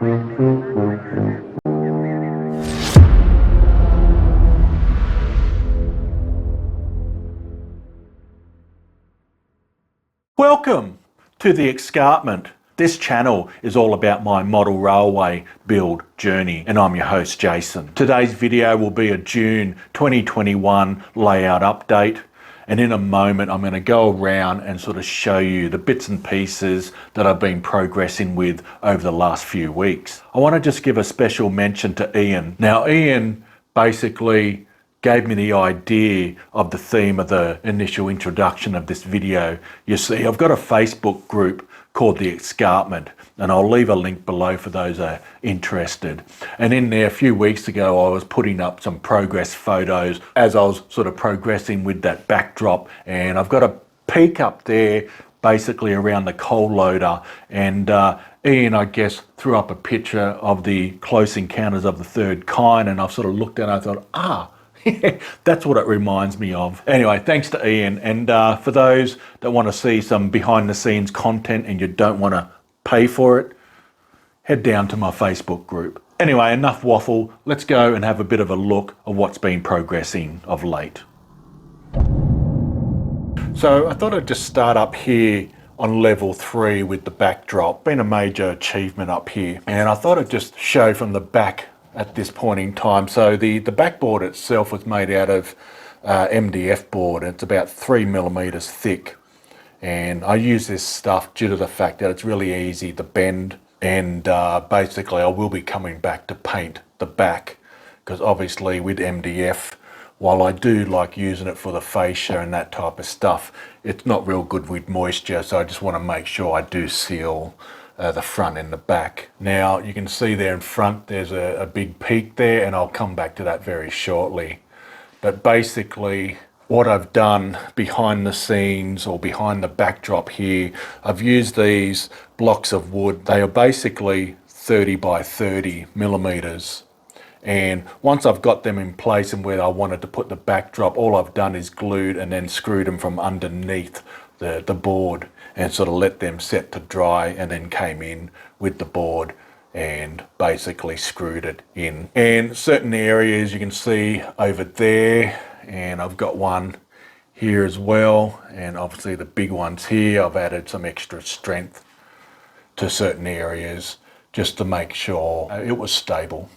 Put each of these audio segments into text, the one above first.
Welcome to the Escarpment. This channel is all about my model railway build journey, and I'm your host Jason. Today's video will be a June 2021 layout update, and in a moment I'm going to go around and sort of show you the bits and pieces that I've been progressing with over the last few weeks. I want to just give a special mention to Ian. Now Ian basically gave me the idea of the theme of the initial introduction of this video. You see, I've got a Facebook group called the Escarpment, and I'll leave a link below for those that are interested. And in there a few weeks ago I was putting up some progress photos as I was sort of progressing with that backdrop, and I've got a peak up there basically around the coal loader, and Ian, I guess, threw up a picture of the Close Encounters of the Third Kind, and I've sort of looked at it and I thought, that's what it reminds me of. Anyway, thanks to Ian. And for those that want to see some behind the scenes content and you don't want to pay for it, head down to my Facebook group. Anyway, enough waffle. Let's go and have a bit of a look at what's been progressing of late. So I thought I'd just start up here on level 3 with the backdrop. Been a major achievement up here. And I thought I'd just show from the back at this point in time. So the backboard itself was made out of MDF board. It's about 3mm thick, and I use this stuff due to the fact that it's really easy to bend, and basically I will be coming back to paint the back, because obviously with MDF, while I do like using it for the fascia and that type of stuff, it's not real good with moisture, so I just want to make sure I do seal the front and the back. Now you can see there in front there's a big peak there, and I'll come back to that very shortly. But basically what I've done behind the scenes, or behind the backdrop here, I've used these blocks of wood. They are basically 30 by 30 millimeters, and once I've got them in place and where I wanted to put the backdrop, all I've done is glued and then screwed them from underneath the board and sort of let them set to dry, and then came in with the board and basically screwed it in. And certain areas you can see over there, and I've got one here as well, and obviously the big ones here, I've added some extra strength to certain areas just to make sure it was stable.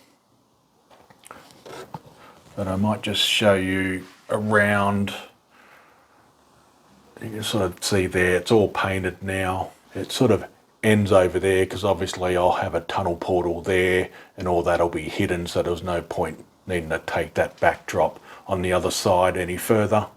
But I might just show you around. You can sort of see there, it's all painted now. It sort of ends over there because obviously I'll have a tunnel portal there and all that'll be hidden, so there's no point needing to take that backdrop on the other side any further.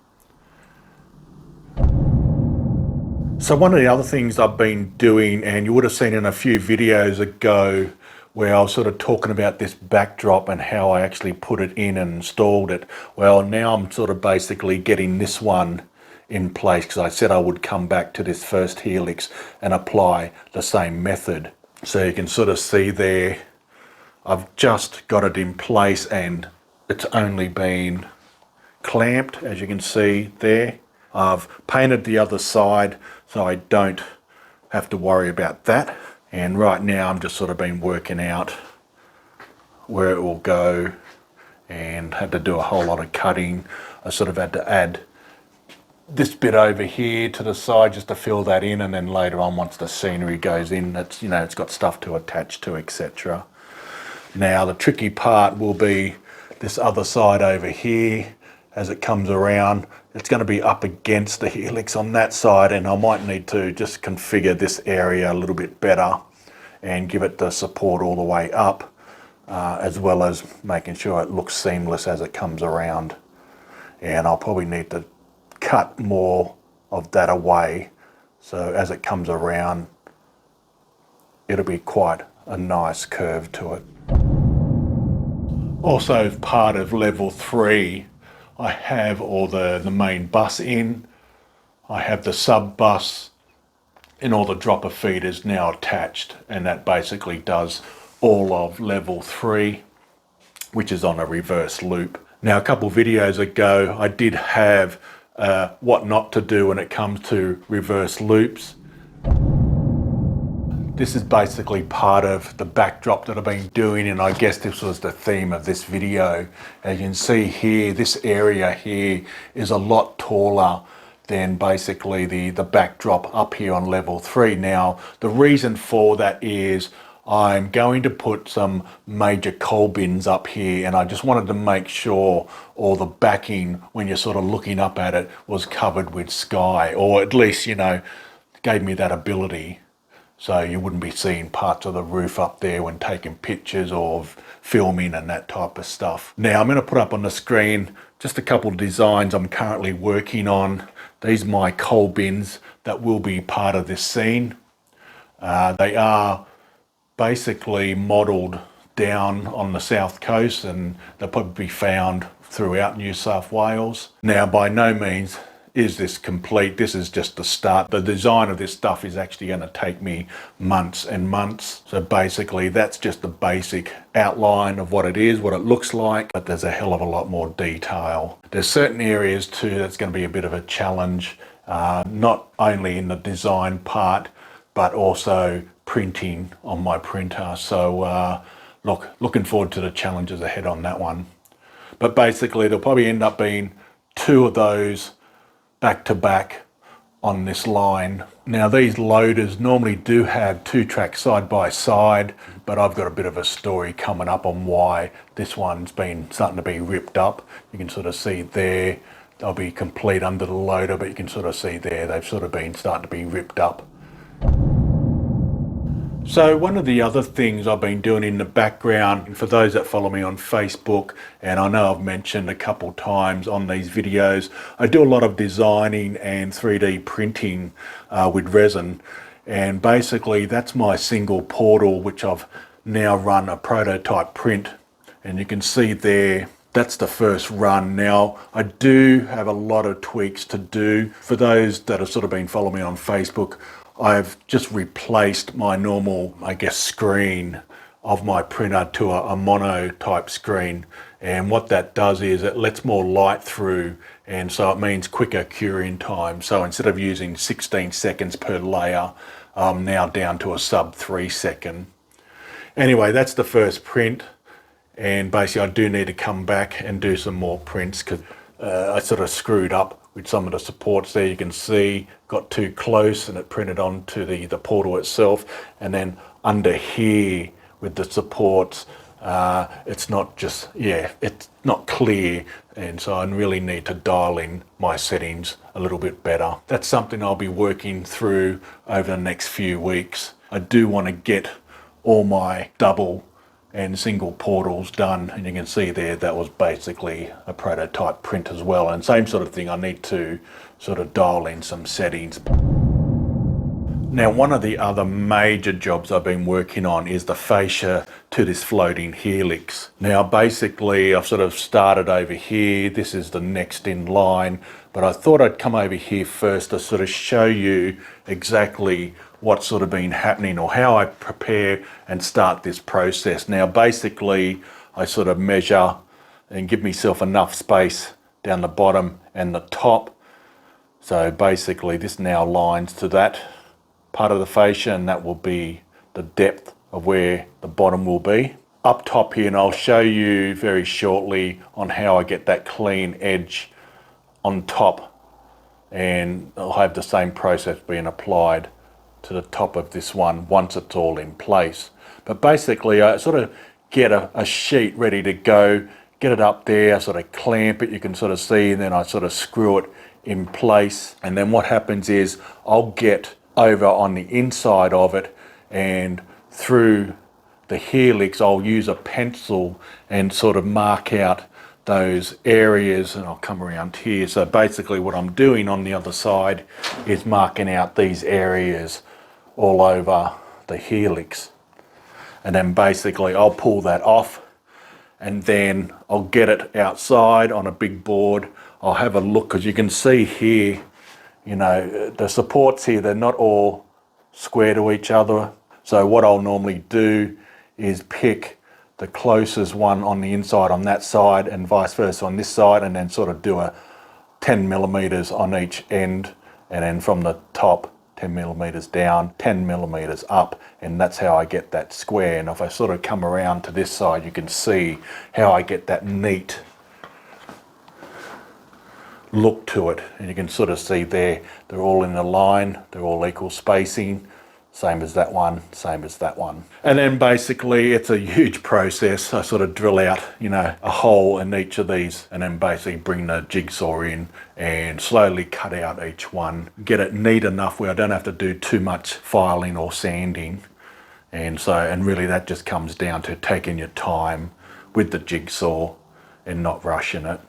So one of the other things I've been doing, and you would have seen in a few videos ago, where I was sort of talking about this backdrop and how I actually put it in and installed it. Well, now I'm sort of basically getting this one in place, because I said I would come back to this first helix and apply the same method. So you can sort of see there, I've just got it in place, and it's only been clamped, as you can see there. I've painted the other side so I don't have to worry about that, and right now I'm just sort of been working out where it will go, and had to do a whole lot of cutting. I sort of had to add this bit over here to the side just to fill that in, and then later on, once the scenery goes in, it's, you know, it's got stuff to attach to, etc. Now the tricky part will be this other side over here. As it comes around, it's going to be up against the helix on that side, and I might need to just configure this area a little bit better and give it the support all the way up, as well as making sure it looks seamless as it comes around. And I'll probably need to cut more of that away, so as it comes around it'll be quite a nice curve to it. Also, as part of level 3, I have all the main bus in, I have the sub bus, and all the dropper feeders now attached, and that basically does all of level 3, which is on a reverse loop. Now a couple videos ago I did have what not to do when it comes to reverse loops. This is basically part of the backdrop that I've been doing, and I guess this was the theme of this video. As you can see here, this area here is a lot taller than basically the backdrop up here on level 3. Now, the reason for that is I'm going to put some major coal bins up here, and I just wanted to make sure all the backing, when you're sort of looking up at it, was covered with sky, or at least, you know, gave me that ability. So you wouldn't be seeing parts of the roof up there when taking pictures or filming and that type of stuff. Now I'm going to put up on the screen just a couple of designs I'm currently working on. These are my coal bins that will be part of this scene. They are basically modelled down on the south coast, and they'll probably be found throughout New South Wales. Now, by no means is this complete. This is just the start. The design of this stuff is actually going to take me months and months. So basically that's just the basic outline of what it is, what it looks like, but there's a hell of a lot more detail. There's certain areas too that's going to be a bit of a challenge, not only in the design part, but also printing on my printer. So looking forward to the challenges ahead on that one. But basically there'll probably end up being 2 of those back to back on this line. Now these loaders normally do have 2 tracks side by side, but I've got a bit of a story coming up on why this one's been starting to be ripped up. You can sort of see there, they'll be complete under the loader, but you can sort of see there they've sort of been starting to be ripped up. So one of the other things I've been doing in the background, for those that follow me on Facebook, and I know I've mentioned a couple times on these videos, I do a lot of designing and 3D printing with resin, and basically that's my single portal, which I've now run a prototype print, and you can see there that's the first run. Now I do have a lot of tweaks to do. For those that have sort of been following me on Facebook, I've just replaced my normal, I guess, screen of my printer to a mono type screen, and what that does is it lets more light through, and so it means quicker curing time. So instead of using 16 seconds per layer, I'm now down to a sub 3 second. Anyway, that's the first print, and basically I do need to come back and do some more prints because I sort of screwed up with some of the supports there. You can see got too close and it printed onto the portal itself, and then under here with the supports it's not just, it's not clear, and so I really need to dial in my settings a little bit better. That's something I'll be working through over the next few weeks. I do want to get all my double and single portals done, and you can see there that was basically a prototype print as well, and same sort of thing, I need to sort of dial in some settings. Now one of the other major jobs I've been working on is the fascia to this floating helix. Now basically I've sort of started over here, this is the next in line, but I thought I'd come over here first to sort of show you exactly what's sort of been happening or how I prepare and start this process. Now basically I sort of measure and give myself enough space down the bottom and the top. So basically this now lines to that part of the fascia, and that will be the depth of where the bottom will be. Up top here, and I'll show you very shortly on how I get that clean edge on top, and I'll have the same process being applied to the top of this one once it's all in place. But basically I sort of get a sheet ready to go, get it up there, I sort of clamp it, you can sort of see, and then I sort of screw it in place. And then what happens is I'll get over on the inside of it, and through the helix I'll use a pencil and sort of mark out those areas, and I'll come around here. So basically what I'm doing on the other side is marking out these areas all over the helix, and then basically I'll pull that off, and then I'll get it outside on a big board. I'll have a look, because you can see here, you know, the supports here, they're not all square to each other. So what I'll normally do is pick the closest one on the inside on that side and vice versa on this side, and then sort of do a 10 millimeters on each end, and then from the top 10 millimeters down, 10 millimeters up, and that's how I get that square. And if I sort of come around to this side, you can see how I get that neat look to it. And you can sort of see there, they're all in a line, they're all equal spacing. Same as that one, same as that one. And then basically it's a huge process. I sort of drill out, you know, a hole in each of these and then basically bring the jigsaw in and slowly cut out each one. Get it neat enough where I don't have to do too much filing or sanding. And really that just comes down to taking your time with the jigsaw and not rushing it.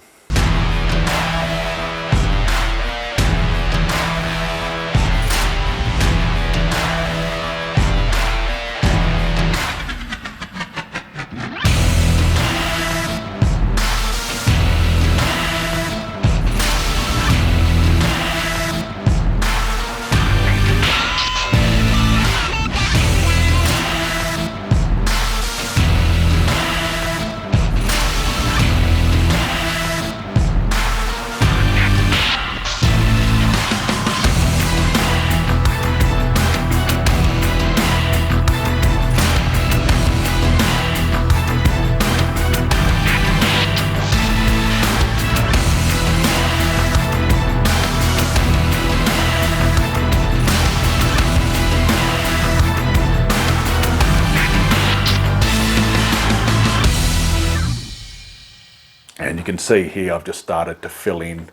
And you can see here I've just started to fill in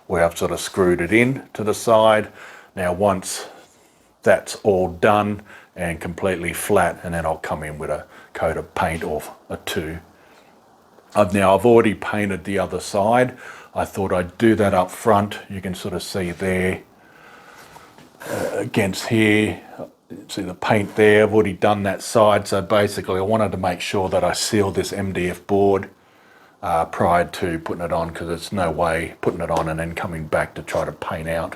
where I've sort of screwed it in to the side. Now once that's all done and completely flat, and then I'll come in with a coat of paint or a two. I've already painted the other side. I thought I'd do that up front. You can sort of see there against here, see the paint there. I've already done that side. So basically I wanted to make sure that I sealed this MDF board prior to putting it on, because there's no way putting it on and then coming back to try to paint out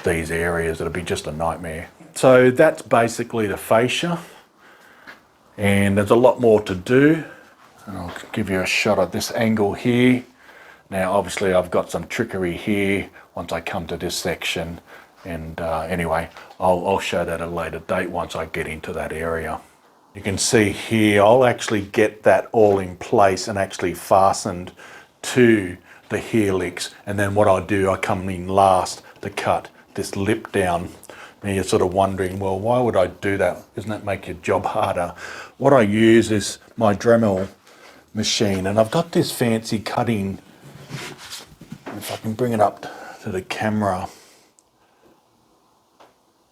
these areas. It'll be just a nightmare. So that's basically the fascia, and there's a lot more to do. And I'll give you a shot at this angle here. Now obviously I've got some trickery here once I come to this section, and anyway, I'll show that at a later date once I get into that area. You can see here, I'll actually get that all in place and actually fastened to the helix. And then what I do, I come in last to cut this lip down. And you're sort of wondering, well, why would I do that? Doesn't that make your job harder? What I use is my Dremel machine, and I've got this fancy cutting, if I can bring it up to the camera.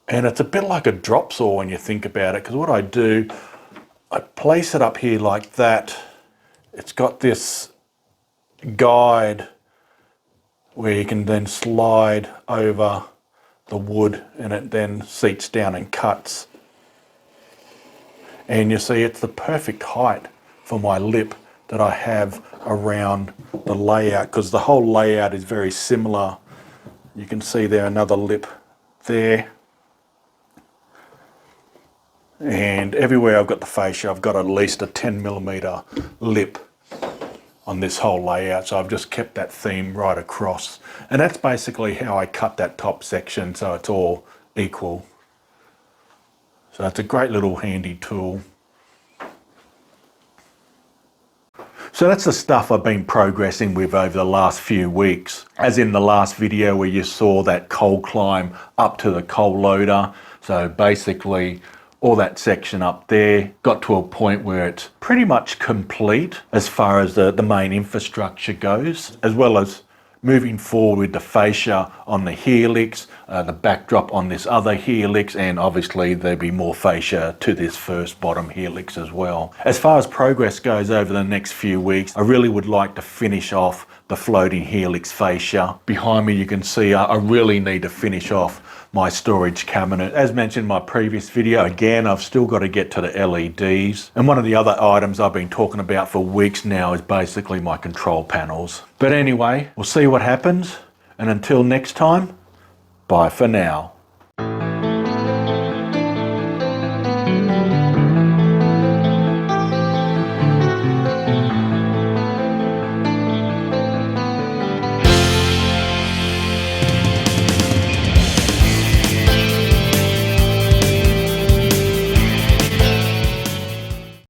And it's a bit like a drop saw when you think about it, because what I do, I place it up here like that. It's got this guide where you can then slide over the wood, and it then seats down and cuts. And you see it's the perfect height for my lip that I have around the layout, because the whole layout is very similar. You can see there another lip there. And everywhere I've got the fascia, I've got at least a 10 millimeter lip on this whole layout. So I've just kept that theme right across. And that's basically how I cut that top section, so it's all equal. So it's a great little handy tool. So that's the stuff I've been progressing with over the last few weeks. As in the last video where you saw that coal climb up to the coal loader. So basically, all that section up there got to a point where it's pretty much complete as far as the main infrastructure goes, as well as moving forward with the fascia on the helix, the backdrop on this other helix, and obviously there'll be more fascia to this first bottom helix as well. As far as progress goes over the next few weeks, I really would like to finish off the floating helix fascia. Behind me you can see I really need to finish off my storage cabinet. As mentioned in my previous video, again, I've still got to get to the LEDs. And one of the other items I've been talking about for weeks now is basically my control panels. But anyway, we'll see what happens. And until next time, bye for now.